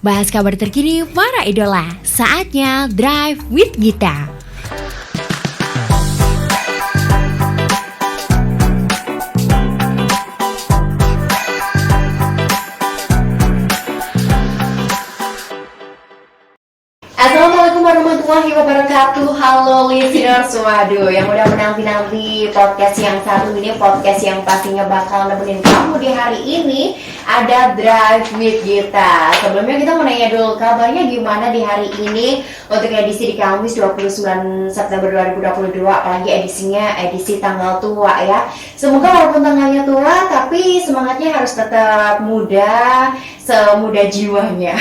Bahas kabar terkini para idola. Saatnya Drive with Gita. Assalamualaikum warahmatullahi wabarakatuh. Halo listeners, waduh yang udah menanti-nanti podcast yang satu ini, podcast yang pastinya bakal nemenin kamu di hari ini, ada Drive with Gita. Sebelumnya kita mau nanya dulu kabarnya gimana di hari ini untuk edisi di Kamis 29 September 2022, apalagi edisinya edisi tanggal tua ya. Semoga walaupun tanggalnya tua tapi semangatnya harus tetap muda, semuda jiwanya.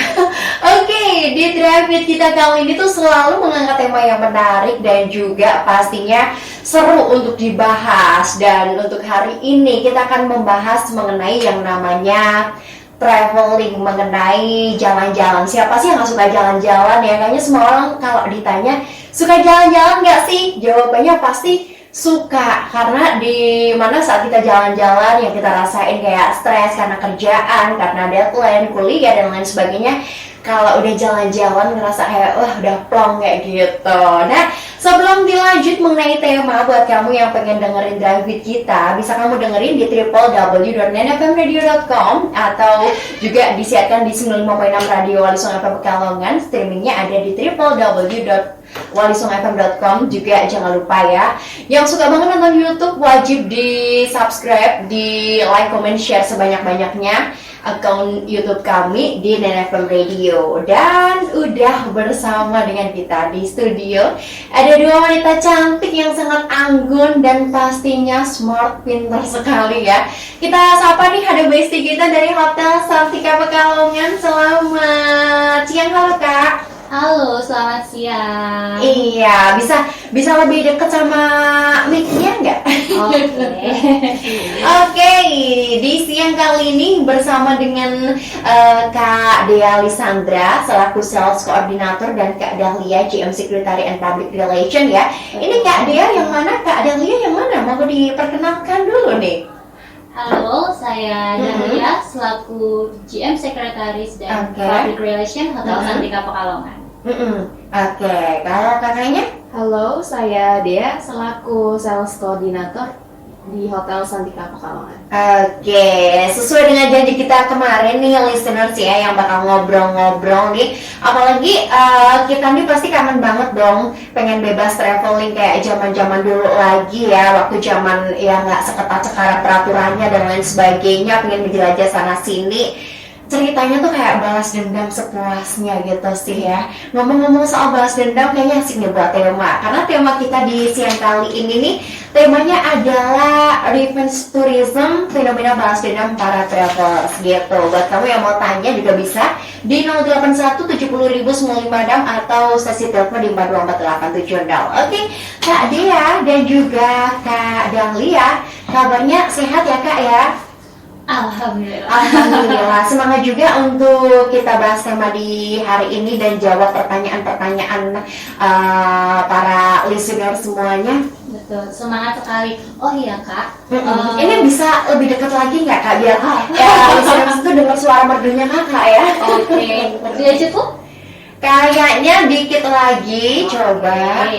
Oke, di Drive with Gita kali ini tuh selalu mengangkat tema yang menarik dan juga pastinya seru untuk dibahas. Dan untuk hari ini kita akan membahas mengenai yang namanya traveling, mengenai jalan-jalan. Siapa sih yang gak suka jalan-jalan ya? Kayaknya semua orang kalau ditanya suka jalan-jalan gak sih? Jawabannya pasti suka, karena di mana saat kita jalan-jalan yang kita rasain kayak stres karena kerjaan, karena deadline, kuliah dan lain sebagainya. Kalau udah jalan-jalan ngerasa kayak wah udah plong kayak gitu. Nah, sebelum dilanjut mengenai tema, buat kamu yang pengen dengerin Drive with Gita, bisa kamu dengerin di www.nenfmradio.com atau juga disiarkan di 95.6 Radio Wali Songo FM Pekalongan. Streamingnya ada di www.walisongfm.com. Juga jangan lupa ya, yang suka banget nonton YouTube wajib di subscribe, di like, comment, share sebanyak-banyaknya akun YouTube kami di NenFM Radio. Dan udah bersama dengan kita di studio ada dua wanita cantik yang sangat anggun dan pastinya smart, pintar sekali ya. Kita sapa nih, ada bestie kita dari Hotel Santika Pekalongan. Selamat siang. Halo Kak. Halo, selamat siang. Iya, bisa lebih dekat sama mic-nya nggak? Oke, di siang kali ini bersama dengan Kak Dea Lisandra selaku Sales Coordinator dan Kak Dahlia GM Secretary and Public Relation ya. Ini Kak Dea yang mana, Kak Dahlia yang mana? Mau diperkenalkan dulu nih. Halo, saya Dahlia selaku GM Sekretaris dan Public Relation Hotel Santika Pekalongan. Oke, kalau kakaknya? Halo, saya Dea selaku Sales Koordinator di Hotel Santika Pekalongan. Oke, sesuai dengan janji kita kemarin nih listeners ya, yang bakal ngobrol-ngobrol nih. Apalagi kita nih pasti kangen banget dong, pengen bebas traveling kayak zaman-zaman dulu lagi ya, waktu zaman ya nggak seketat sekarang peraturannya dan lain sebagainya, pengen menjelajah sana sini. Ceritanya tuh kayak balas dendam sepuasnya gitu sih ya. Ngomong-ngomong soal balas dendam, kayaknya asik nih buat tema. Karena tema kita di siang kali ini nih, temanya adalah revenge tourism, fenomena balas dendam para travelers gitu. Buat kamu yang mau tanya juga bisa di 081 70.095 atau sesi telepon di 42487. Oke, Kak Dea dan juga Kak Dahlia, kabarnya sehat ya Kak ya? Alhamdulillah. Alhamdulillah. Semangat juga untuk kita bahas tema di hari ini dan jawab pertanyaan-pertanyaan para listener semuanya. Betul, semangat sekali. Oh iya Kak, ini bisa lebih dekat lagi nggak Kak, biar ya listener itu dengar suara merdunya Kakak ya. Oke, sudah cukup? Kayaknya dikit lagi, coba.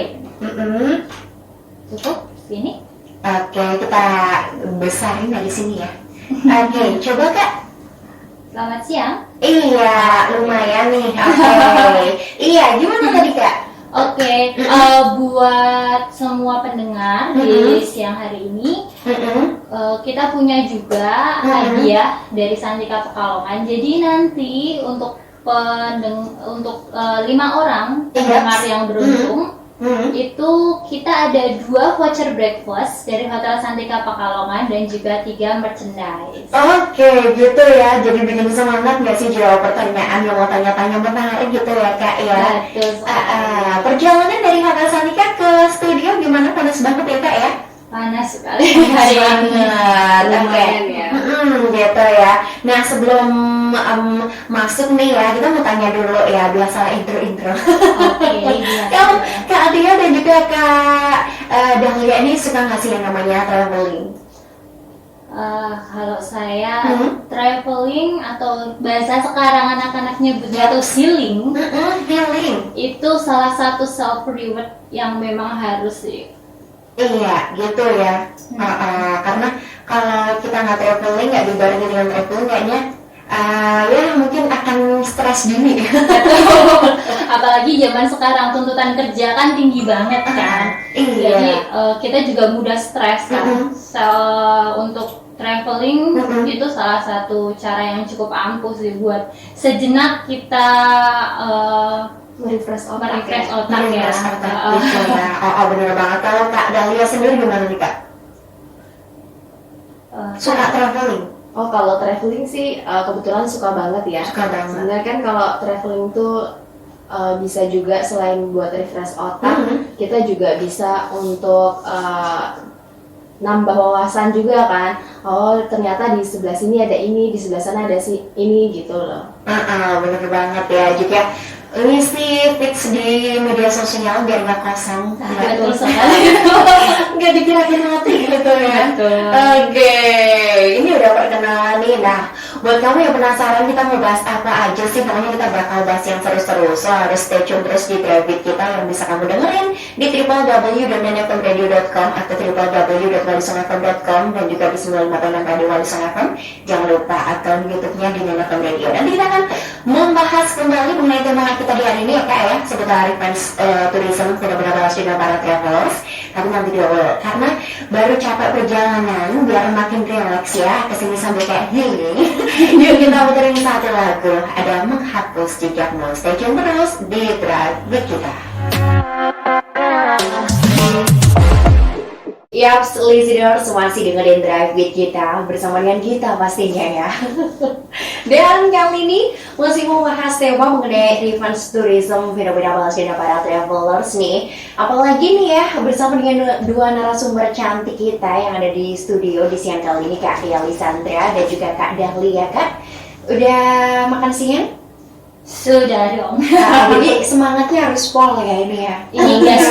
Cukup? Sini? Oke, kita besarin dari sini ya. Oke, coba Kak. Selamat siang. Iya, lumayan nih. Oke. Iya, gimana tadi Kak? Oke, buat semua pendengar di siang hari ini, kita punya juga hadiah dari Santika Pekalongan. Jadi nanti untuk 5 orang pendengar yang beruntung, itu kita ada 2 voucher breakfast dari Hotel Santika Pekalongan dan juga 3 merchandise. Oke, gitu ya. Jadi bikin semangat nggak sih jawab pertanyaan yang mau tanya-tanya menarik gitu ya Kak ya. Betul. Perjalanan dari Hotel Santika ke studio gimana? Panas banget ya Kak ya? Panas sekali hari ini. Lumayan ya. Gitu ya. Nah, sebelum masuk nih ya, kita mau tanya dulu ya, biasa intro. Oke. Kalau Kak Adia dan juga Kak Dahlia ini suka nggak sih yang namanya traveling? Kalau saya traveling atau bahasa sekarang anak-anak nyebutnya tuh healing, Healing. itu salah satu self reward yang memang harus sih. Iya, gitu ya. Karena kalau kita nggak traveling, nggak dibarengi dengan traveling, kayaknya ya mungkin akan stres dini. Apalagi zaman sekarang tuntutan kerja kan tinggi banget kan. Iya. Jadi kita juga mudah stres kan. Untuk traveling itu salah satu cara yang cukup ampuh sih buat sejenak kita Merefresh otak. merefresh Nah, otak ya. gitu ya. Bener banget. Kalau Kak Dahlia sendiri gimana nih Kak? Suka traveling? Oh, kalau traveling sih kebetulan suka banget ya. Suka banget. Sebenarnya kan kalau traveling tuh bisa juga selain buat refresh otak, kita juga bisa untuk nambah wawasan juga kan. Oh, ternyata di sebelah sini ada ini, di sebelah sana ada ini gitu loh. Bener banget ya. Juga ini sih fix di media sosial biar nggak kosong. Betul sekali. Nggak dikira-kira mati gitu ya. Betul. Oke, ini udah perkenalan nih. Nah, buat kamu yang penasaran kita mau bahas apa aja sih, pokoknya kita bakal bahas yang seru-seru. So harus stay tune terus di Drive kita yang bisa kamu dengerin di www.nanfmradio.com atau www.walisongfm.com dan juga di 956 Radio Wali Songo FM. Jangan lupa akun YouTube-nya di Nanfm Radio. Nanti kita akan membahas kembali mengenai tema kita di hari ini ya Kak ya, seputar Revenge Tourism, benar-benar bahas juga para travelers. Tapi nanti dulu, karena baru capek perjalanan, biar makin relax ya, kesini sambil kayak healing. Yuk kita puterin satu lagu, ada Menghapus Jejakmu. Stay tune terus di Drive with kita. Yaps, listeners, masih dengerin Drive with kita bersama dengan kita pastinya ya. Dan kali ini masih mau bahas tema mengenai revenge tourism, fenomena balas dendam para travelers nih. Apalagi nih ya, bersama dengan dua narasumber cantik kita yang ada di studio di siang kali ini, Kak Ria Lisandra dan juga Kak Dahlia. Kak, udah makan siang? Sudah dong. Jadi semangatnya harus pol ya ini ya. Ini gas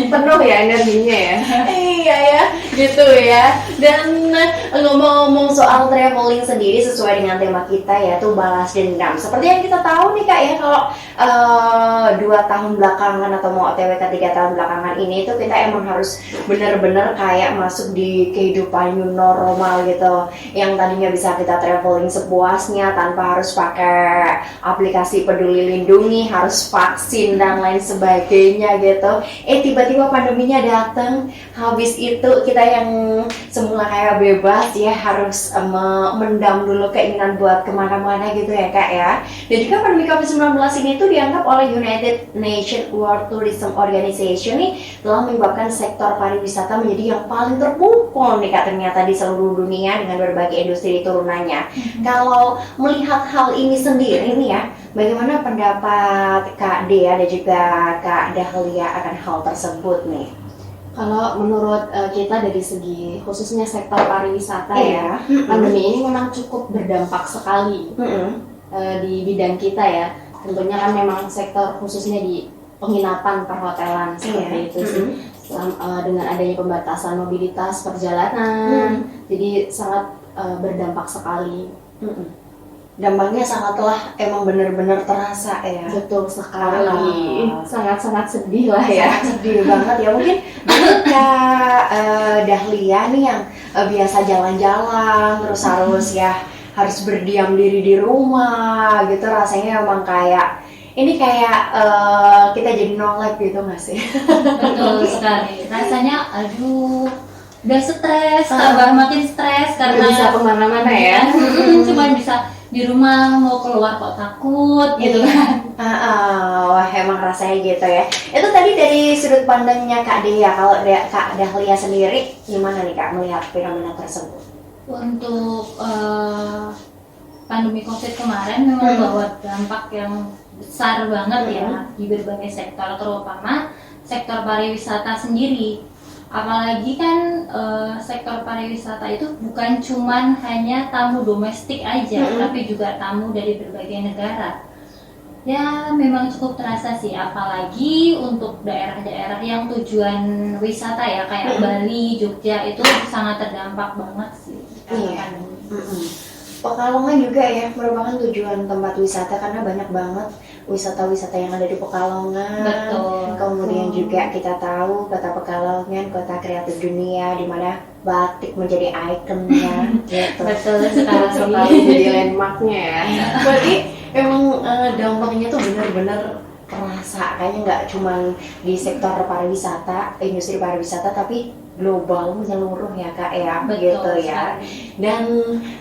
Penuh ya energinya ya. Iya ya, gitu ya. Dan ngomong-ngomong soal traveling sendiri sesuai dengan tema kita yaitu balas dendam. Seperti yang kita tahu nih Kak ya, kalau 2 tahun belakangan atau mau OTW ke 3 tahun belakangan ini itu kita emang harus benar-benar kayak masuk di kehidupan new normal gitu. Yang tadinya bisa kita traveling sepuasnya tanpa harus pakai aplikasi Peduli Lindungi, harus vaksin dan lain sebagainya gitu. Tiba-tiba pandeminya datang, habis itu kita yang semula kayak bebas ya harus mendam dulu keinginan buat kemana-mana gitu ya Kak ya. Dan juga pandemi COVID-19 ini tuh dianggap oleh United Nations World Tourism Organization nih telah menyebabkan sektor pariwisata menjadi yang paling terpukul nih Kak ternyata di seluruh dunia dengan berbagai industri turunannya. Kalau melihat hal ini sendiri nih ya, bagaimana pendapat Kak Dea dan juga Kak Dahlia akan hal tersebut nih? Kalau menurut kita dari segi khususnya sektor pariwisata ya, pandemi ini memang cukup berdampak sekali di bidang kita ya. Tentunya kan memang sektor khususnya di penginapan, perhotelan seperti itu sih. Dengan adanya pembatasan mobilitas perjalanan, jadi sangat berdampak sekali. Dampaknya sangatlah emang benar-benar terasa ya. Betul sekali, sangat-sangat sedih lah ya. Sangat sedih banget ya. Mungkin menurut Kak Dahlia nih yang biasa jalan-jalan terus harus berdiam diri di rumah gitu, rasanya emang kayak ini kayak kita jadi no life gitu nggak sih? Betul sekali. Rasanya aduh, udah stres, tambah makin stres karena Nggak bisa kemana-mana ya. Cuma bisa di rumah, mau keluar kok takut gitu kan. Wah emang rasanya gitu ya. Itu tadi dari sudut pandangnya Kak Dea. Kalau Kak Dahlia sendiri gimana nih Kak melihat fenomena tersebut? Untuk pandemi COVID kemarin memang bawa dampak yang besar banget ya di berbagai sektor, terutama sektor pariwisata sendiri. Apalagi kan sektor pariwisata itu bukan cuman hanya tamu domestik aja, tapi juga tamu dari berbagai negara. Ya memang cukup terasa sih, apalagi untuk daerah-daerah yang tujuan wisata ya kayak Bali, Jogja itu sangat terdampak banget sih karena Iya. pandemi. Pekalongan juga ya merupakan tujuan tempat wisata karena banyak banget wisata-wisata yang ada di Pekalongan. Betul. Kemudian juga kita tahu kota Pekalongan kota kreatif dunia di mana batik menjadi ikonnya gitu. Betul sekali sekali. jadi landmarknya ya. Berarti emang dampaknya tuh benar-benar terasa kayaknya nggak cuma di sektor pariwisata, industri pariwisata tapi global menyeluruh ya Kak ya, Betul gitu ya. sekali. Dan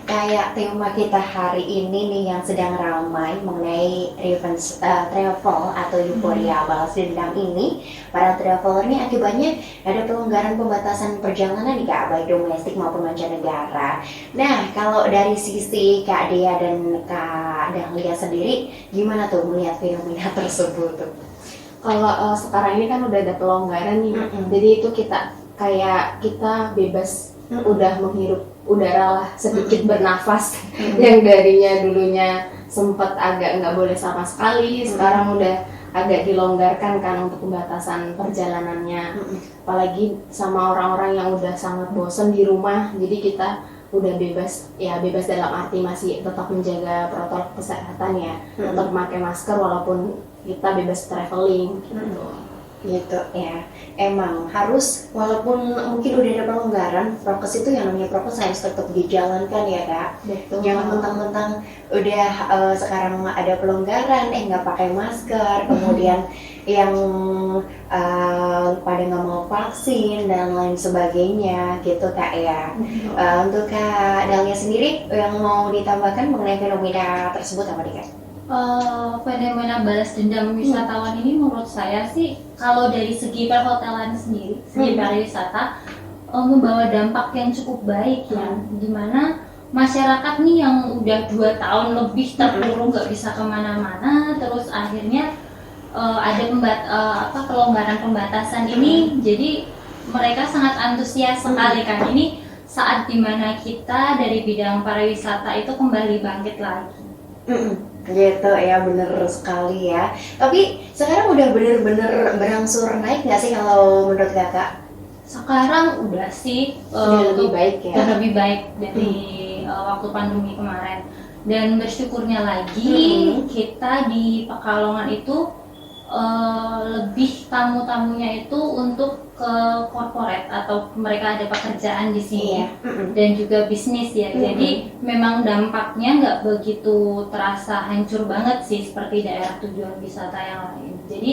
kayak tema kita hari ini nih yang sedang ramai mengenai revenge travel atau euforia balas dendam ini, para traveler ini akibatnya ada pelonggaran pembatasan perjalanan nih Kak, baik domestik maupun mancanegara. Nah, kalau dari sisi Kak Dea dan Kak Dahlia sendiri, gimana tuh melihat fenomena tersebut tuh? Kalau sekarang ini kan udah ada pelonggaran nih, jadi itu kita bebas udah menghirup udara lah, sedikit bernafas. Yang darinya dulunya sempat agak nggak boleh sama sekali, sekarang udah agak dilonggarkan kan untuk pembatasan perjalanannya. Apalagi sama orang-orang yang udah sangat bosen di rumah, jadi kita udah bebas dalam arti masih tetap menjaga protokol kesehatan ya, tetap memakai masker walaupun kita bebas traveling Gitu ya, emang harus walaupun mungkin udah ada pelonggaran, prokes itu yang namanya prokes harus tetap dijalankan ya Kak. Betul. Jangan mentang-mentang udah sekarang ada pelonggaran nggak pakai masker, kemudian yang pada nggak mau vaksin dan lain sebagainya gitu Kak ya. Untuk Kak Dahlia sendiri yang mau ditambahkan mengenai fenomena tersebut apa nih Kak? Fenomena balas dendam wisatawan ini menurut saya sih kalau dari segi perhotelan sendiri, segi pariwisata membawa dampak yang cukup baik ya, dimana masyarakat nih yang udah 2 tahun lebih terkurung nggak bisa kemana-mana, terus akhirnya ada pelonggaran pembatasan ini, jadi mereka sangat antusias sekali kan, ini saat dimana kita dari bidang pariwisata itu kembali bangkit lagi. Gitu ya, bener sekali ya. Tapi sekarang udah bener-bener berangsur naik nggak sih kalau menurut Kakak? Sekarang udah sih Udah lebih baik ya. udah lebih baik dari waktu pandemi kemarin. Dan bersyukurnya lagi kita di Pekalongan itu lebih tamu-tamunya itu untuk ke corporate atau mereka ada pekerjaan di sini dan juga bisnis ya. Jadi memang dampaknya nggak begitu terasa hancur banget sih seperti daerah tujuan wisata yang lain. Jadi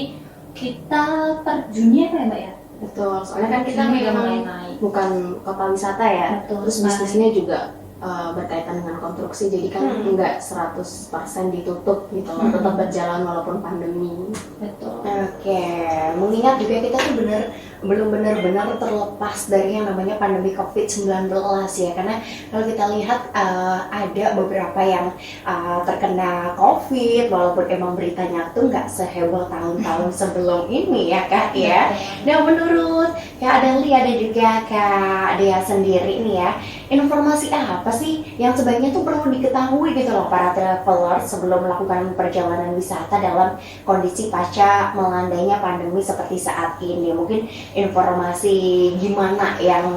kita per Juni ya Mbak ya? Betul, soalnya kan kita Juni udah mulai memang naik. bukan kota wisata ya. Betul Terus sekali. bisnisnya juga berkaitan dengan konstruksi, jadi kan nggak 100% ditutup gitu loh, tetap berjalan walaupun pandemi. Betul. Oke, mengingat juga kita tuh belum benar-benar terlepas dari yang namanya pandemi COVID-19 ya, karena kalau kita lihat ada beberapa yang terkena COVID walaupun emang beritanya tuh nggak seheboh tahun-tahun sebelum ini ya Kak ya. Nah menurut Kak Dahlia dan juga Kak Dea sendiri nih ya, informasi apa sih yang sebaiknya tuh perlu diketahui gitu loh para traveler sebelum melakukan perjalanan wisata dalam kondisi pasca melandainya pandemi seperti saat ini? Mungkin informasi gimana yang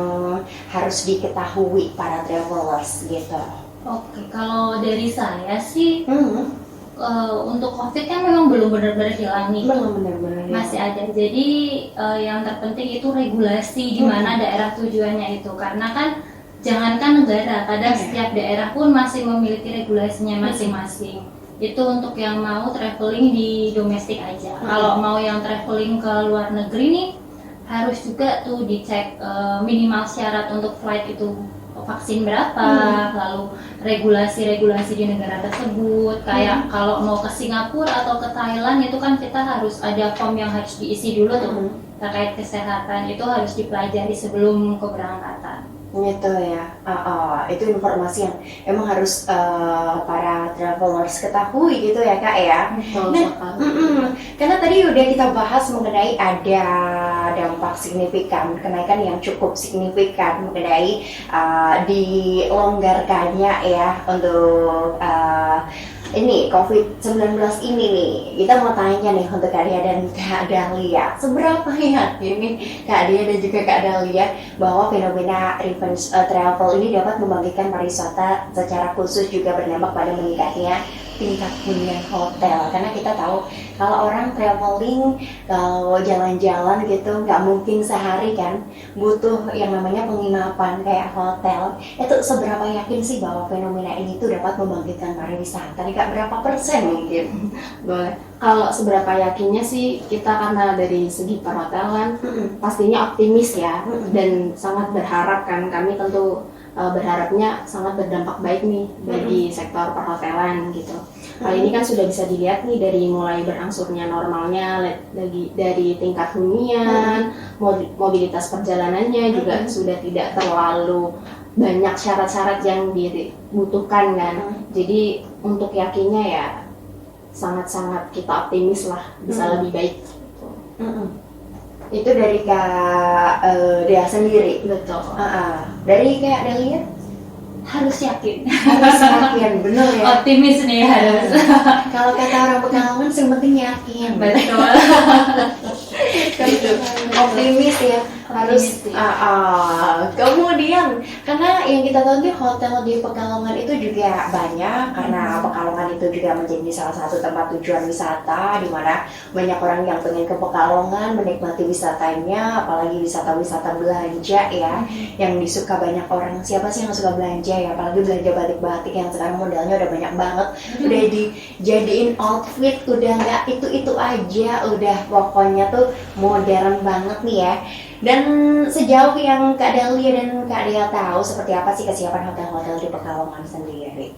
harus diketahui para travelers gitu? Oke, kalau dari saya sih untuk COVID kan memang belum benar-benar hilang nih. Belum benar-benar ya. Masih ada. Jadi yang terpenting itu regulasi di mana daerah tujuannya itu. Karena kan jangankan negara, kadang setiap daerah pun masih memiliki regulasinya masing-masing. Itu untuk yang mau traveling di domestik aja. Kalau mau yang traveling ke luar negeri nih harus juga tuh dicek minimal syarat untuk flight itu vaksin berapa, lalu regulasi-regulasi di negara tersebut. Kayak kalau mau ke Singapura atau ke Thailand itu kan kita harus ada form yang harus diisi dulu tuh terkait kesehatan, itu harus dipelajari sebelum keberangkatan. Gitu ya, itu informasi yang emang harus para travelers ketahui gitu ya Kak ya. Betul Nah, sekali. karena tadi udah kita bahas mengenai ada dampak signifikan, kenaikan yang cukup signifikan mengenai dilonggarkannya ya untuk ini COVID-19 ini nih, kita mau tanya nih untuk Kak Dia dan Kak Dahlia, seberapa yakin nih Kak Dia dan juga Kak Dahlia bahwa fenomena revenge travel ini dapat membangkitkan pariwisata secara khusus juga berdampak pada meningkatnya tingkat hunian hotel? Karena kita tahu kalau orang traveling, kalau jalan-jalan gitu nggak mungkin sehari kan, butuh yang namanya penginapan kayak hotel. Itu seberapa yakin sih bahwa fenomena ini tuh dapat membangkitkan pariwisata? Kak, berapa persen mungkin? Boleh. Kalau seberapa yakinnya sih, kita karena dari segi perhotelan pastinya optimis ya, dan sangat berharap kan, kami tentu berharapnya sangat berdampak baik nih bagi sektor perhotelan gitu. Hal ini kan sudah bisa dilihat nih dari mulai berangsurnya normalnya, lagi dari tingkat hunian, mobilitas perjalanannya juga sudah tidak terlalu banyak syarat-syarat yang dibutuhkan kan. Jadi untuk yakinnya ya sangat-sangat kita optimis lah bisa lebih baik. Itu dari Kak Dea sendiri. Betul. Dari Kak Dahlia? Harus yakin. Harus yakin, bener ya. Optimis nih harus. Kalau kata orang Pekalongan, yang penting yakin. Betul. Gitu. Optimis ya, harus. Kemudian, karena yang kita tahu nih hotel di Pekalongan itu juga banyak, karena Pekalongan itu juga menjadi salah satu tempat tujuan wisata, di mana banyak orang yang pengen ke Pekalongan menikmati wisatanya, apalagi wisata-wisata belanja ya, yang disuka banyak orang. Siapa sih yang suka belanja ya, apalagi belanja batik-batik yang sekarang modalnya udah banyak banget, udah dijadiin outfit, udah nggak itu aja, udah pokoknya tuh modern banget nih ya. Dan sejauh yang Kak Dahlia dan Kak Dea tahu, seperti apa sih kesiapan hotel-hotel di Pekalongan sendiri?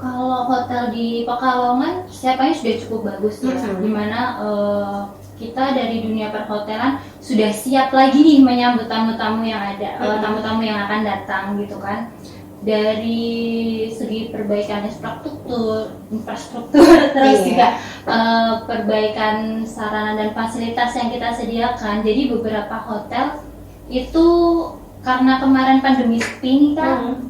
Kalau hotel di Pekalongan siapanya sudah cukup bagus ya, dimana kita dari dunia perhotelan sudah siap lagi nih menyambut tamu-tamu yang ada, tamu-tamu yang akan datang gitu kan. Dari segi perbaikan infrastruktur terus juga perbaikan sarana dan fasilitas yang kita sediakan. Jadi beberapa hotel itu karena kemarin pandemi sepi nih kan,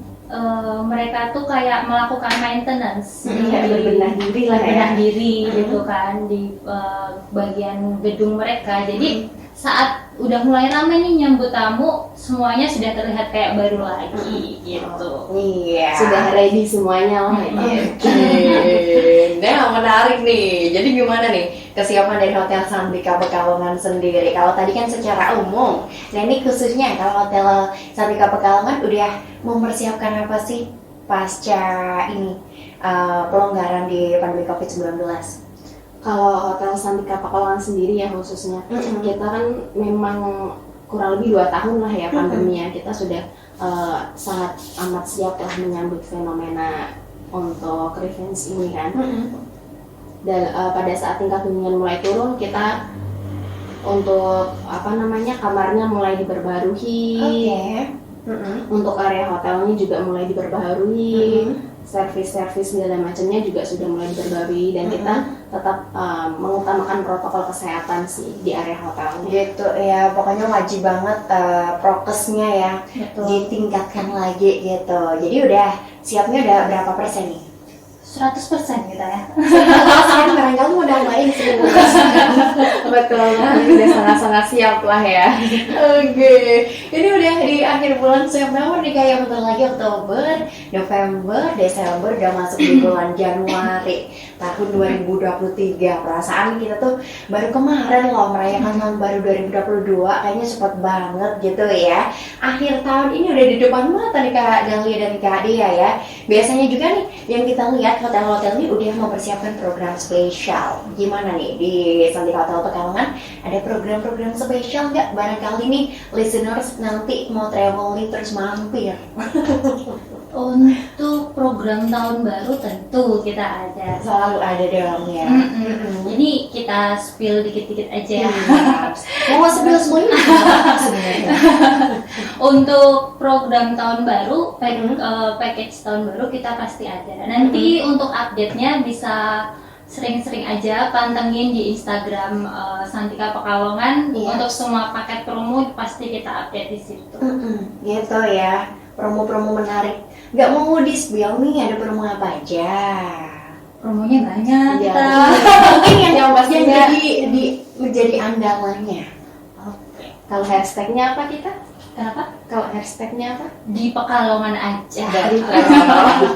mereka tuh kayak melakukan maintenance, berbenah diri gitu kan di bagian gedung mereka. Jadi saat udah mulai ramai nih nyambut tamu, semuanya sudah terlihat kayak baru lagi gitu. Iya. Sudah ready semuanya lah. Nah, menarik nih. Jadi gimana nih kesiapan dari Hotel Santika Pekalongan sendiri? Kalau tadi kan secara umum, nah ini khususnya kalau Hotel Santika Pekalongan udah mempersiapkan apa sih pasca ini pelonggaran di pandemi COVID-19? Kalau Hotel Santika Pekalongan sendiri ya khususnya, kita kan memang kurang lebih 2 tahun lah ya pandeminya, kita sudah sangat amat siap lah menyambut fenomena untuk revenge ini kan. Dan pada saat tingkat hunian mulai turun, kita untuk kamarnya mulai diperbarui. Untuk area hotelnya juga mulai diperbarui, servis-servis segala macamnya juga sudah mulai diperbarui, dan kita tetap mengutamakan protokol kesehatan sih di area hotelnya. Gitu ya, pokoknya wajib banget prokesnya ya. Betul. Ditingkatkan lagi gitu. Jadi udah siapnya udah berapa persen nih? 100% kita ya. Sekarang barangkali mau nambahin 10%. Betul, udah sangat-sangat siap lah ya. Oke, ini udah di akhir bulan September nih, kayak bentar lagi Oktober, November, Desember, udah masuk di bulan Januari tahun 2023. Perasaan kita tuh baru kemarin loh merayakan tahun baru 2022, kayaknya cepet banget gitu ya. Akhir tahun ini udah di depan mata nih Kak Dahlia dan Kak Dea ya. Biasanya juga nih yang kita lihat hotel-hotel ini udah mempersiapkan program spesial. Gimana nih di Santika Hotel Pekalongan, ada program-program spesial nggak? Barangkali nih listeners nanti mau traveling terus mampir. Untuk program tahun baru tentu kita ada. Selalu ada dong ya. Jadi kita spill dikit-dikit aja. Mau sebelum semuanya sebenarnya. Untuk program tahun baru, package tahun baru kita pasti ada. Nanti untuk update-nya bisa sering-sering aja pantengin di Instagram Santika Pekalongan. Untuk semua paket promo pasti kita update di situ. Gitu ya, promo-promo menarik. Nggak mau di-spill nih, ada promo apa aja? promonya banyak Iya. kita. Mungkin yang pastinya- menjadi andalannya. Kalau hashtagnya apa kita? Kenapa? Kalau hashtagnya apa? Di Pekalongan aja. Dari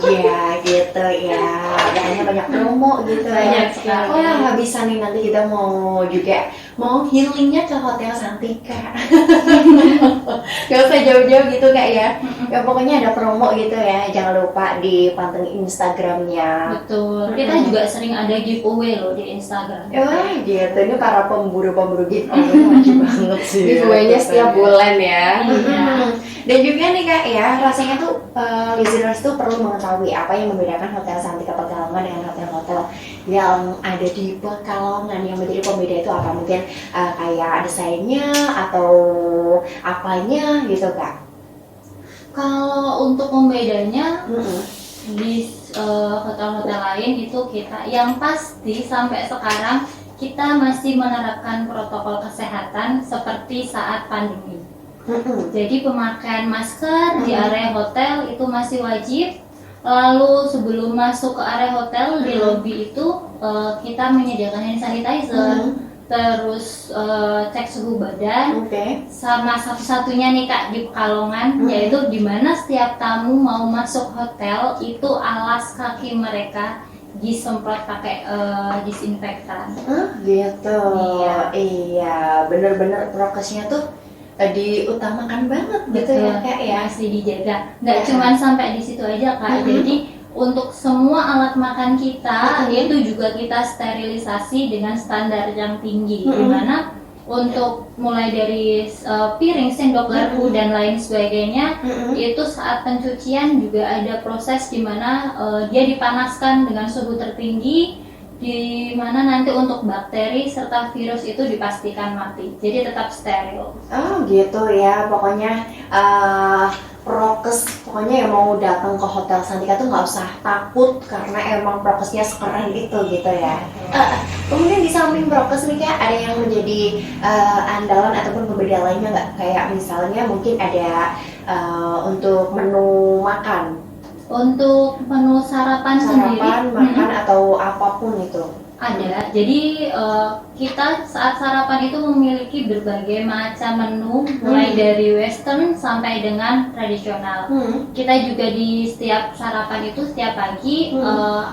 Iya gitu ya, kayaknya banyak promo gitu. Banyak sekali. Wah nggak bisa nih, nanti kita mau juga mau healingnya ke Hotel Santika. Gak usah jauh-jauh gitu Kak ya. Ya pokoknya ada promo gitu ya, jangan lupa dipantengin Instagramnya. Betul. Kita juga sering ada giveaway loh di Instagram. Wah gitu, ini para pemburu-pemburu giveaway wajib banget sih. giveaway-nya setiap bulan ya. Mm-mm. Dan juga nih Kak ya, rasanya tuh listeners tuh perlu mengetahui apa yang membedakan Hotel Santika Pekalongan dengan hotel-hotel yang ada di Pekalongan. Yang menjadi pembeda itu apa? Mungkin kayak desainnya atau apanya gitu Kak? Kalau untuk pembedanya Mm-mm. di hotel-hotel lain itu kita yang pasti sampai sekarang kita masih menerapkan protokol kesehatan seperti saat pandemi. Mm-mm. Jadi pemakaian masker di Mhm. area hotel itu masih wajib. Lalu sebelum masuk ke area hotel di lobby itu kita menyediakan hand sanitizer, terus cek suhu badan. Oke. Sama satu-satunya nih Kak di Pekalongan, yaitu di mana setiap tamu mau masuk hotel itu alas kaki mereka disemprot pakai disinfektan. Gitu. Iya. Iya, bener-bener prokesnya tuh diutamakan banget gitu ya Kak ya. Masih dijaga. Nggak Ya. cuman sampai di situ aja Kak. Jadi untuk semua alat makan kita itu juga kita sterilisasi dengan standar yang tinggi, di mana untuk mulai dari piring, sendok, garpu dan lain sebagainya itu saat pencucian juga ada proses di mana dia dipanaskan dengan suhu tertinggi, di mana nanti untuk bakteri serta virus itu dipastikan mati, jadi tetap steril. Oh gitu ya, pokoknya prokes, pokoknya yang mau datang ke Hotel Santika tuh nggak usah takut karena emang prokesnya sekeren itu gitu ya. Kemudian di samping prokes nih Kak, ada yang menjadi andalan ataupun pembeda lainnya nggak? Kayak misalnya mungkin ada untuk menu makan, Untuk menu sarapan sendiri makan atau apapun itu. ada. Jadi kita saat sarapan itu memiliki berbagai macam menu, mulai dari western sampai dengan tradisional. Kita juga di setiap sarapan itu setiap pagi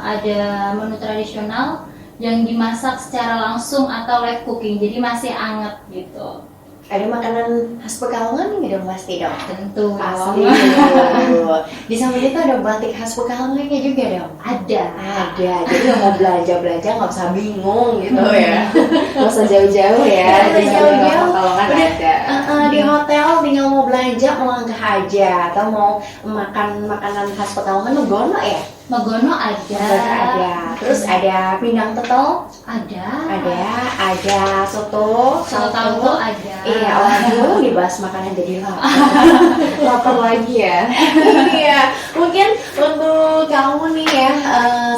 ada menu tradisional yang dimasak secara langsung atau live cooking, jadi masih anget gitu. Ada makanan khas Pekalongan nih dong pasti dong. Tentu Pasti. dong. Di samping itu ada batik khas Pekalongannya juga dong. Ada. Jadi yang mau belanja nggak usah bingung gitu ya. Nggak usah jauh-jauh ya. Nggak usah di jauh-jauh. Pekalongan Udah, ada. di hotel tinggal mau belanja melangkah aja, atau mau makan makanan khas Pekalongan Megono ya. Megono ada. Megono ada. Terus ada pindang tetel, Ada. ada soto, Soto ada. Iya, waduh, dibahas makanan jadi lapar. Lapar lagi ya. Iya, mungkin untuk kamu nih ya,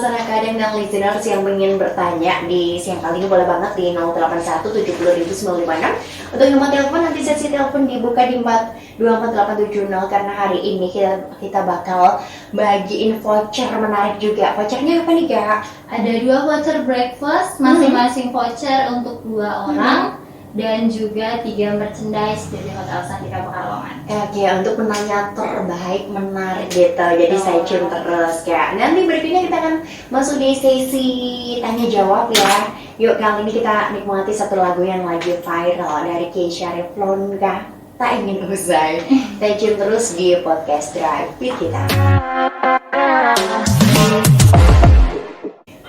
Sana Kadang dan listeners yang ingin bertanya di siang kali ini boleh banget di 081 70.956. Untuk nomor telepon nanti sesi telepon dibuka di 424870 karena hari ini kita bakal bagiin voucher menarik juga. Vouchernya apa nih Kak? Ada 2 voucher breakfast, masing-masing voucher untuk 2 orang. Dan juga 3 merchandise dari Hotel Santika Pekalongan. Oke, untuk penanya terbaik menarik gitu. Jadi stay tune terus Kak. Nanti berikutnya kita akan masuk di sesi tanya jawab ya. Yuk, kali ini kita nikmati satu lagu yang lagi viral dari Keisha Revlon Kak. Tak ingin usai. Stay tune terus di podcast Drive with kita.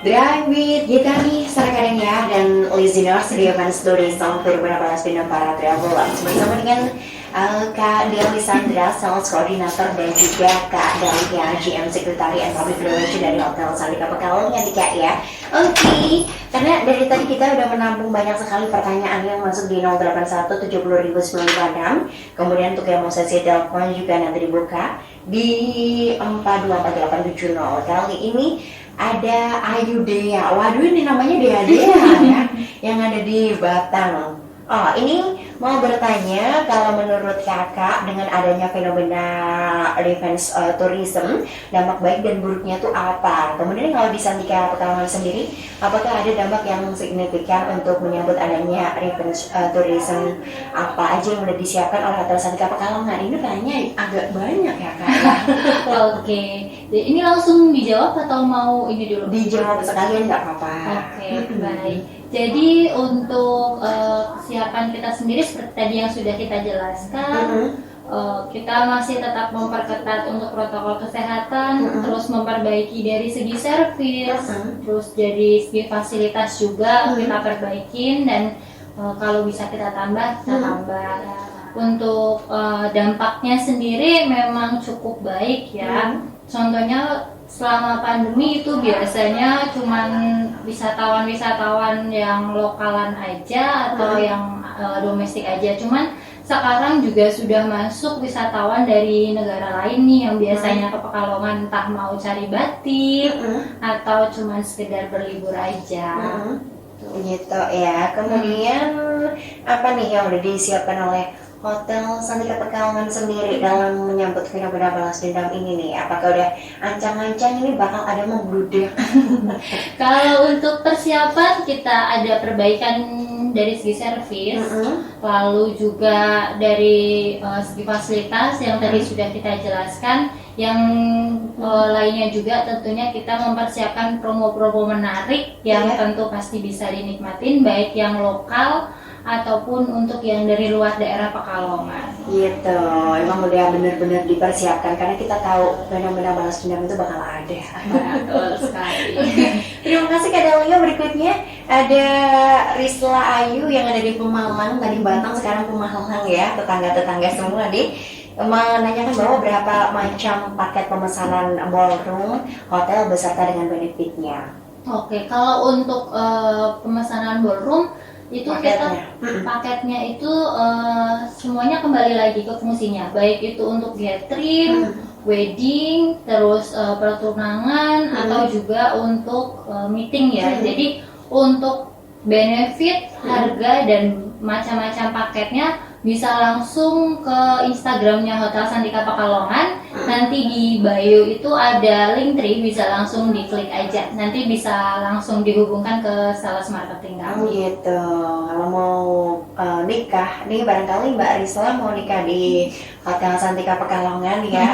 Drive with kita nih, Kadang ya, dan listeners di Event Story Song beberapa dan para travelers bersama dengan Kak Deli Sandra, Sales Coordinator, dan juga Kak Dalia, GM Secretary and Public Relations dari Hotel Santika Pekalongan nih Kak ya. Oke, karena dari tadi kita udah menampung banyak sekali pertanyaan yang masuk di 081 70.956. Kemudian untuk yang mau sesi telepon juga nanti dibuka di 424870. Kali ini ada Ayu Dea. Waduh, ini namanya Dea ya, yang ada di Batang. Oh, ini mau bertanya kalau menurut kakak dengan adanya fenomena revenge tourism, dampak baik dan buruknya itu apa? Kemudian kalau di Santika Pekalongan sendiri, apakah ada dampak yang signifikan untuk menyambut adanya revenge tourism? Apa aja yang sudah disiapkan oleh Hotel Santika Pekalongan? Ini kayaknya agak banyak ya kak. Oke, ini langsung dijawab atau mau ini dulu? Dijawab sekalian nggak apa-apa. Oke, baik. Jadi untuk kesiapan kita sendiri seperti tadi yang sudah kita jelaskan, kita masih tetap memperketat untuk protokol kesehatan, terus memperbaiki dari segi servis, terus dari segi fasilitas juga kita perbaikin, dan kalau bisa kita tambah, kita tambah. Untuk dampaknya sendiri memang cukup baik ya. Contohnya selama pandemi itu biasanya cuman wisatawan-wisatawan yang lokalan aja atau yang domestik aja. Cuman sekarang juga sudah masuk wisatawan dari negara lain nih yang biasanya ke Pekalongan entah mau cari batik atau cuman sekedar berlibur aja. Gitu ya. Kemudian apa nih yang udah disiapkan oleh Hotel Santika Pekalongan sendiri dalam menyambut fenomena balas dendam ini nih? Apakah udah ancang-ancang ini bakal ada membludak? Kalau untuk persiapan kita ada perbaikan dari segi servis, lalu juga dari segi fasilitas yang tadi sudah kita jelaskan. Yang lainnya juga tentunya kita mempersiapkan promo-promo menarik yang tentu pasti bisa dinikmatin baik yang lokal ataupun untuk yang dari luar daerah Pekalongan. Gitu, emang udah benar-benar dipersiapkan karena kita tahu fenomena balas dendam itu bakal ada. Betul sekali. Terima kasih Kak Dalia. Berikutnya ada Risla Ayu yang ada di Pemalang, tadi Batang sekarang Pemalang ya, tetangga-tetangga semua nih. Menanyakan bahwa berapa macam paket pemesanan ballroom hotel beserta dengan benefitnya. Oke, kalau untuk pemesanan ballroom itu paketnya itu semuanya kembali lagi ke fungsinya, baik itu untuk gathering, wedding, terus pertunangan atau juga untuk meeting ya. Jadi untuk benefit, harga dan macam-macam paketnya bisa langsung ke Instagramnya Hotel Santika Pekalongan. Nanti di bio itu ada link tree, bisa langsung diklik aja. Nanti bisa langsung dihubungkan ke sales marketing kami. Gitu. Kalau mau nikah, nih barangkali Mbak Risla mau nikah di Hotel Santika Pekalongan ya.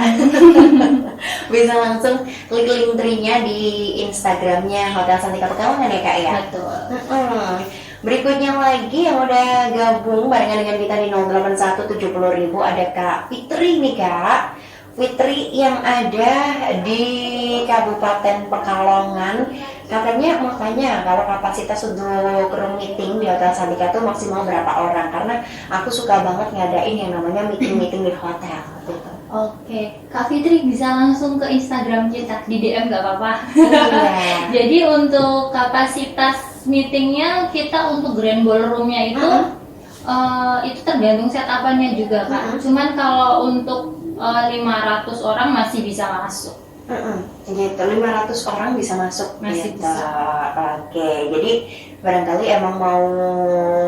Bisa langsung klik link tree-nya di Instagramnya Hotel Santika Pekalongan ya Kak ya. Betul. Berikutnya lagi yang udah gabung barengan dengan kita di 081 70.000 ada Kak Fitri nih Kak. Fitri yang ada di Kabupaten Pekalongan. Katanya mau tanya kalau kapasitas untuk room meeting di Hotel Santika itu maksimal berapa orang? Karena aku suka banget ngadain yang namanya meeting-meeting di hotel gitu. Oke, Kak Fitri bisa langsung ke Instagram kita, di DM nggak apa-apa. Jadi untuk kapasitas meetingnya kita untuk grand ballroomnya itu tergantung setupannya juga Kak. Cuman kalau untuk 500 orang masih bisa masuk. Gitu, 500 orang bisa masuk. Masih gitu. bisa. Oke, jadi barangkali emang mau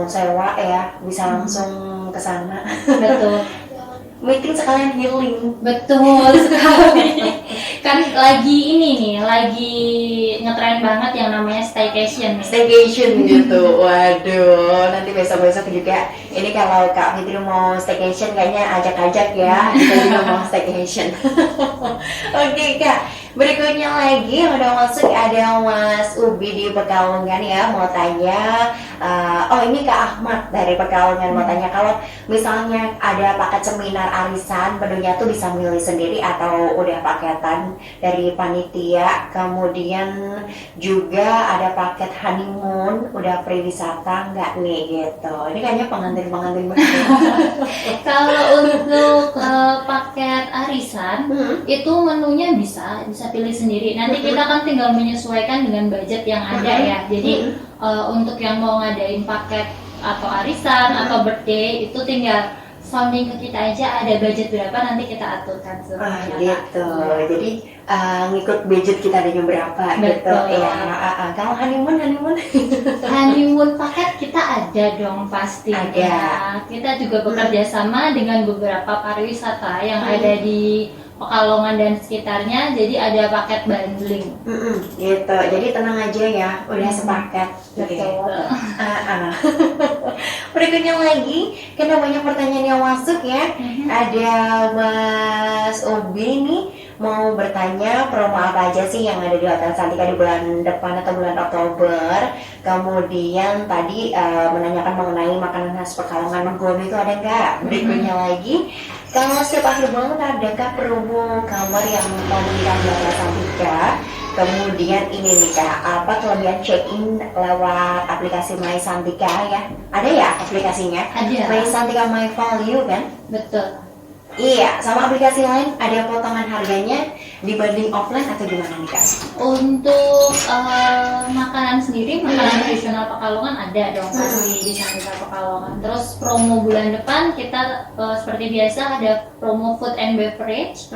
sewa ya bisa langsung ke sana. Betul. Meeting sekalian healing. Betul sekali. Kan lagi ini nih, lagi ngetren banget yang namanya staycation. Staycation gitu. Waduh, nanti besok-besok juga ini kalau Kak Fitri mau staycation kayaknya ajak-ajak ya. Kita juga mau staycation. Oke Kak, berikutnya lagi yang udah masuk ada Mas Ubi di Pekalongan ya, mau tanya ini Kak Ahmad dari Pekalongan mau tanya kalau misalnya ada paket seminar arisan, menunya tuh bisa milih sendiri atau udah paketan dari panitia. Kemudian juga ada paket honeymoon, udah pre-wisata nggak nih gitu. Ini kayaknya pengantin-pengantin banget. Kalau untuk paket arisan itu menunya bisa pilih sendiri. Nanti kita kan tinggal menyesuaikan dengan budget yang ada ya. Jadi untuk yang mau ngadain paket atau arisan atau birthday itu tinggal sounding ke kita aja ada budget berapa, nanti kita aturkan semuanya. Gitu. Jadi ngikut budget kita adanya berapa gitu. Betul. Ya. Kalau honeymoon Honeymoon paket kita ada dong pastinya. Ada. Kita juga bekerja sama dengan beberapa pariwisata yang ada di Pekalongan dan sekitarnya, jadi ada paket bundling. Gitu. Jadi tenang aja ya, udah sepakat. Betul. Berikutnya lagi, karena banyak pertanyaan yang masuk ya. Ada Mas Obi nih mau bertanya promo apa aja sih yang ada di Hotel Santika di bulan depan atau bulan Oktober. Kemudian tadi menanyakan mengenai makanan khas Pekalongan Megono itu ada nggak? Berikutnya lagi, kalau setiap akhir bulan adakah promo kamar yang mau diberikan di Hotel Santika? Kemudian ini nih Kak, apa kelebihan check-in lewat aplikasi My Santika ya? Ada ya aplikasinya? Ada. My Santika My Value kan? Betul. Iya, sama aplikasi lain ada potongan harganya dibanding offline atau gimana nih Kak? Untuk makanan sendiri, makanan tradisional Pekalongan ada dong pasti di Santika Pekalongan. Terus promo bulan depan kita seperti biasa ada promo food and beverage.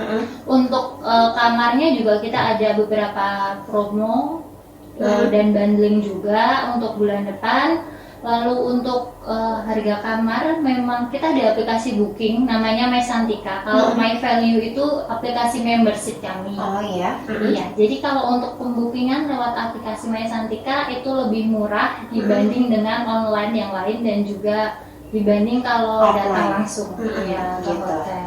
Untuk kamarnya juga kita ada beberapa promo dan bundling juga untuk bulan depan. Lalu untuk harga kamar memang kita ada aplikasi booking namanya My Santika. Kalau My Value itu aplikasi membership kami. Oh iya. Iya, jadi kalau untuk pembookingan lewat aplikasi My Santika itu lebih murah dibanding dengan online yang lain dan juga dibanding kalau Offline. datang langsung ya ke Gitu. hotel.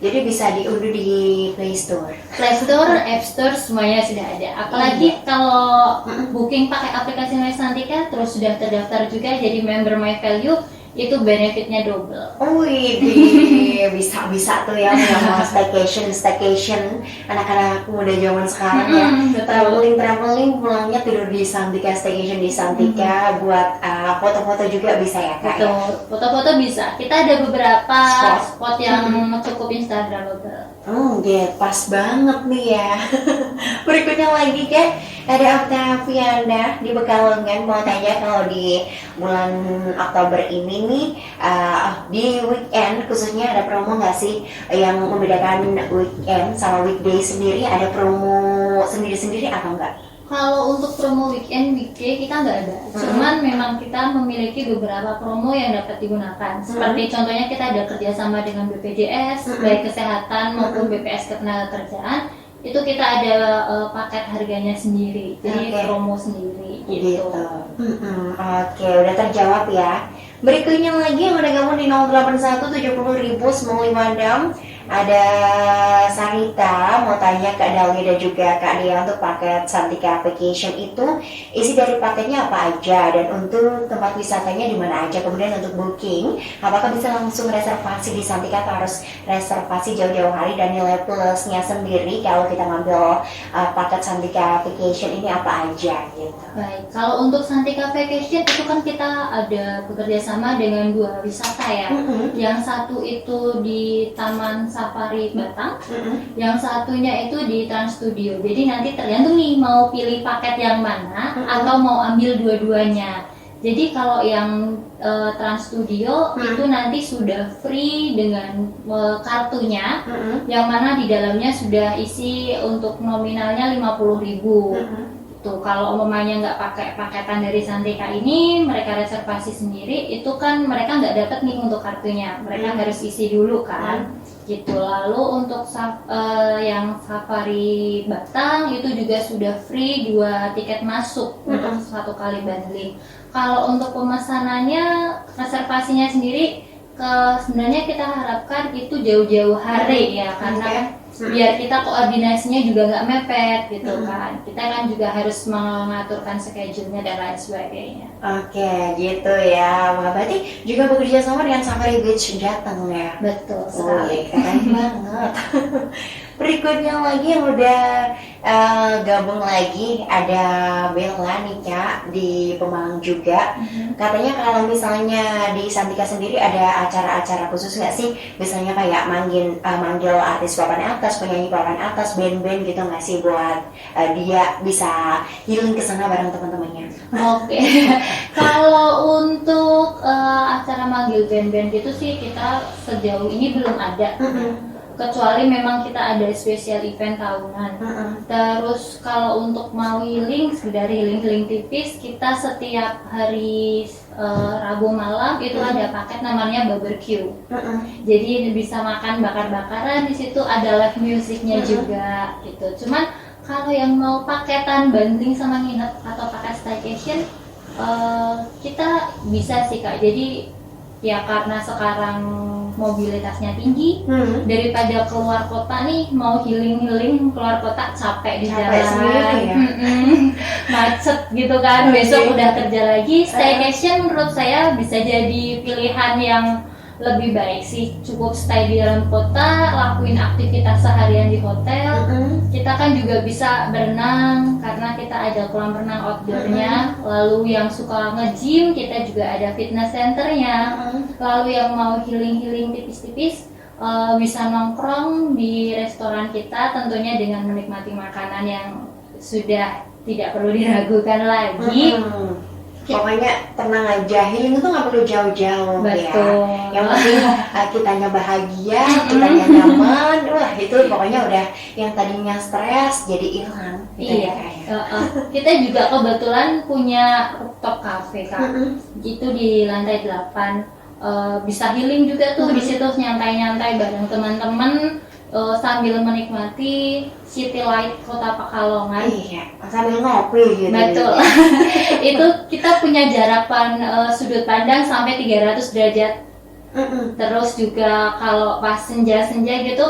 Jadi bisa diunduh di Play Store. Play Store, App Store semuanya sudah ada. Apalagi kalau booking pakai aplikasi My Santika terus sudah terdaftar juga jadi member My Value, itu benefitnya double. Wih, bisa tuh ya mau staycation anak-anak muda zaman sekarang ya. Traveling pulangnya tidur di Santika, staycation di Santika buat foto-foto juga bisa ya Kak. Ya? Betul, foto-foto bisa. Kita ada beberapa spot yang cukup instagramable. Pas banget nih ya. Berikutnya lagi Kak, ada Octaviana di Pekalongan mau tanya kalau di bulan Oktober ini nih di weekend khususnya ada promo nggak sih yang membedakan weekend sama weekday sendiri, ada promo sendiri-sendiri atau enggak? Kalau untuk promo weekend, weekday kita nggak ada. Cuman memang kita memiliki beberapa promo yang dapat digunakan. Seperti contohnya kita ada kerjasama dengan BPJS, baik kesehatan maupun BPS Ketenagakerjaan. Itu kita ada paket harganya sendiri, jadi promo sendiri gitu. Oke, udah terjawab ya. Berikutnya lagi yang udah gabung di 081 70.000 956 ada Sarita mau tanya Kak Dali dan juga Kak Dia untuk paket Santika Vacation itu isi dari paketnya apa aja dan untuk tempat wisatanya di mana aja, kemudian untuk booking apakah bisa langsung reservasi di Santika atau harus reservasi jauh-jauh hari dan nilai plusnya sendiri kalau kita ngambil paket Santika Vacation ini apa aja gitu. Baik, kalau untuk Santika Vacation itu kan kita ada bekerja sama dengan dua wisata ya. Yang satu itu di Taman Safari Batang, yang satunya itu di Trans Studio. Jadi nanti tergantung nih mau pilih paket yang mana atau mau ambil dua-duanya. Jadi kalau yang Trans Studio itu nanti sudah free dengan kartunya, yang mana di dalamnya sudah isi untuk nominalnya 50.000. Tuh, kalau umpamanya nggak pakai paketan dari Santika ini, mereka reservasi sendiri, itu kan mereka nggak dapat nih untuk kartunya, mereka harus isi dulu kan, gitu. Lalu untuk yang Safari Batang itu juga sudah free 2 tiket masuk untuk 1 kali bundling. Kalau untuk pemesanannya, reservasinya sendiri, sebenarnya kita harapkan itu jauh-jauh hari ya, karena biar kita koordinasinya juga nggak mepet gitu kan. Kita kan juga harus mengaturkan schedule-nya dan lain sebagainya. Oke, gitu ya. Wah, berarti juga bekerja sama dengan Safari Beach Jateng ya? Betul sekali. Keren banget. Berikutnya lagi yang udah gabung lagi ada Bella nih Kak di Pemalang juga. Katanya kalau misalnya di Santika sendiri ada acara-acara khusus nggak sih? Misalnya kayak manggil artis papan atas, penyanyi papan atas, band-band gitu nggak sih buat dia bisa healing ke sana bareng teman-temannya? Oke. Kalau untuk acara manggil band-band gitu sih kita sejauh ini belum ada. Kecuali memang kita ada spesial event tahunan. Terus kalau untuk mau healing, sekedar healing tipis, kita setiap hari Rabu malam itu ada paket namanya barbecue. Jadi bisa makan bakar-bakaran, di situ ada live musiknya juga gitu. Cuman kalau yang mau paketan bundling sama nginep atau pakai staycation, kita bisa sih Kak. Jadi ya karena sekarang mobilitasnya tinggi, daripada keluar kota nih mau healing keluar kota capek di jalan, ya? macet gitu kan, besok udah kerja lagi. Staycation menurut saya bisa jadi pilihan yang lebih baik sih, cukup stay di dalam kota, lakuin aktivitas seharian di hotel. Kita kan juga bisa berenang karena kita ada kolam renang outdoornya. Lalu yang suka nge-gym, kita juga ada fitness centernya. Lalu yang mau healing tipis-tipis, bisa nongkrong di restoran kita, tentunya dengan menikmati makanan yang sudah tidak perlu diragukan lagi. Pokoknya tenang aja, healing itu nggak perlu jauh-jauh. Betul. Ya. Yang penting kitanya bahagia, kitanya nyaman. Wah itu pokoknya udah yang tadinya stres jadi hilang. Iya. Kita juga kebetulan punya rooftop cafe Kak. Itu di lantai 8. Bisa healing juga tuh di situ, nyantai-nyantai bareng teman-teman. Sambil menikmati city light Kota Pekalongan. Iya, sambil ngopi gitu. Betul. Itu kita punya jarak sudut pandang sampai 300 derajat. Terus juga kalau pas senja-senja gitu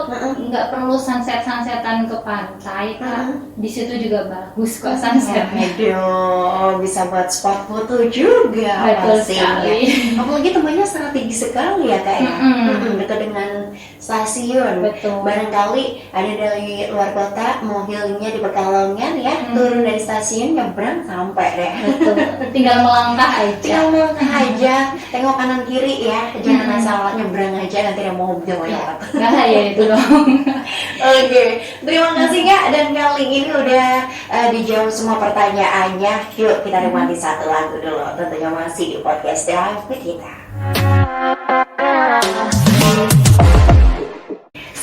nggak perlu sunsetan ke pantai Kak. Di situ juga bagus kok sunset. Aduh, bisa buat spot foto juga. Betul pastinya. sekali. Apalagi temannya strategis sekali ya Kak ya. Dekat dengan stasiun. Betul. Barangkali ada dari luar kota mau healingnya di Pekalongan ya, turun dari stasiun nyebrang sampai deh. Betul. Tinggal melangkah aja. Tinggal melangkah aja, tengok kanan kiri ya, jangan asal nyebrang aja nanti ada mobil lewat. Bahaya itu dong. Oke, terima kasih Kak, dan kali ini udah dijawab semua pertanyaannya. Yuk kita nikmati satu lagu dulu, tentunya masih di podcast Drive with kita.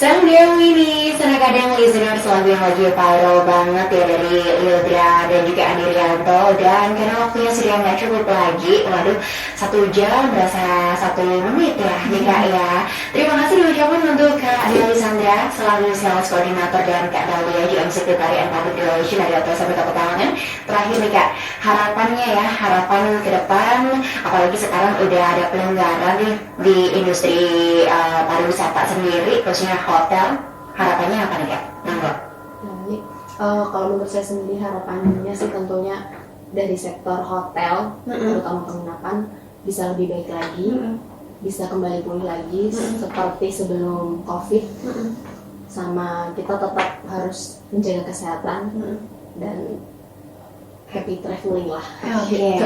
Sang Dewi nih, kadang listener lagu yang lagi viral banget ya dari Lildra dan juga Andi Rianto. Dan karena waktunya sudah nggak cukup lagi, waduh 1 jam berasa 1 menit ya nih Kak ya. Terima kasih diucapkan untuk Kak Dewi Sandra selalu sales koordinator, dan Kak Dahlia juga sekretari and public relation dari Hotel Santika Pekalongan. Terakhir nih Kak, harapannya ya, harapan ke depan, apalagi sekarang udah ada pelonggaran nih di industri pariwisata sendiri, khususnya hotel, harapannya apa nih Kak? Kalau menurut saya sendiri harapannya sih tentunya dari sektor hotel, terutama penginapan, bisa lebih baik lagi, bisa kembali pulih lagi seperti sebelum COVID. Sama kita tetap harus menjaga kesehatan dan happy traveling lah. Oke.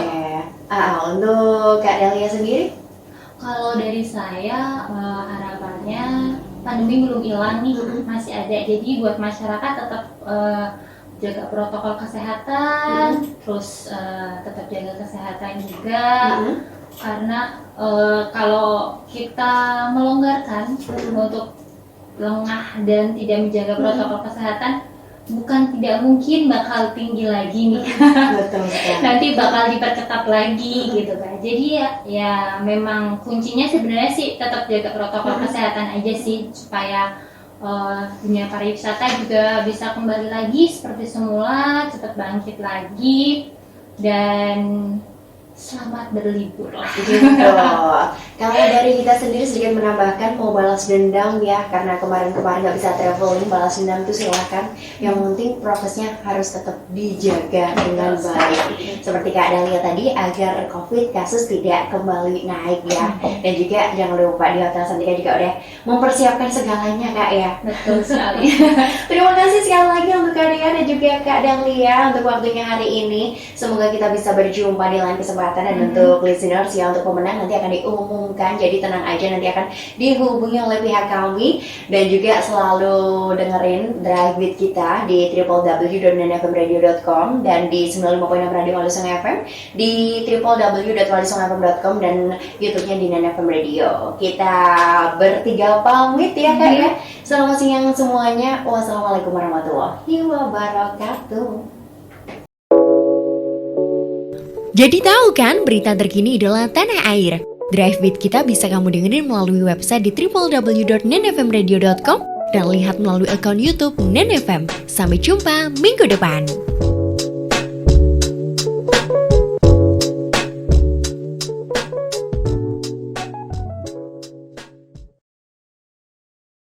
Untuk Kak Dahlia sendiri? Kalau dari saya harapannya pandemi belum hilang nih, masih ada. Jadi buat masyarakat tetap jaga protokol kesehatan, terus tetap jaga kesehatan juga. Karena kalau kita melonggarkan untuk lengah dan tidak menjaga protokol kesehatan, bukan tidak mungkin bakal tinggi lagi nih. Betul. Nanti bakal diperketat lagi gitu kan. Jadi ya memang kuncinya sebenarnya sih tetap jaga protokol kesehatan aja sih, supaya dunia pariwisata juga bisa kembali lagi seperti semula, cepat bangkit lagi, dan selamat berlibur lah. Kalau dari kita sendiri sedikit menambahkan, mau balas dendam ya, karena kemarin nggak bisa traveling, balas dendam itu silahkan. Yang penting prosesnya harus tetap dijaga dengan baik. Seperti Kak Dahlia tadi, agar COVID kasus tidak kembali naik ya. Dan juga jangan lupa di Hotel Santika juga udah mempersiapkan segalanya Kak ya. Betul sekali. Terima kasih sekali lagi untuk Kak Dahlia dan juga juga Kak Dahlia untuk waktunya hari ini. Semoga kita bisa berjumpa di lain kesempatan. Dan untuk listeners yang untuk pemenang nanti akan diumumkan. Jadi tenang aja, nanti akan dihubungi oleh pihak kami. Dan juga selalu dengerin Drive With kita di www.nenfmradio.com dan di 95.6 Radio Wali Songo FM, di www.walisongofm.com dan YouTube-nya di Nen FM Radio. Kita bertiga pamit ya Kak ya. Selamat siang semuanya. Wassalamualaikum warahmatullahi wabarakatuh. Jadi tahu kan berita terkini idola tanah air? Drive With kita bisa kamu dengerin melalui website di www.nenfmradio.com dan lihat melalui akun YouTube Nen FM. Sampai jumpa minggu depan.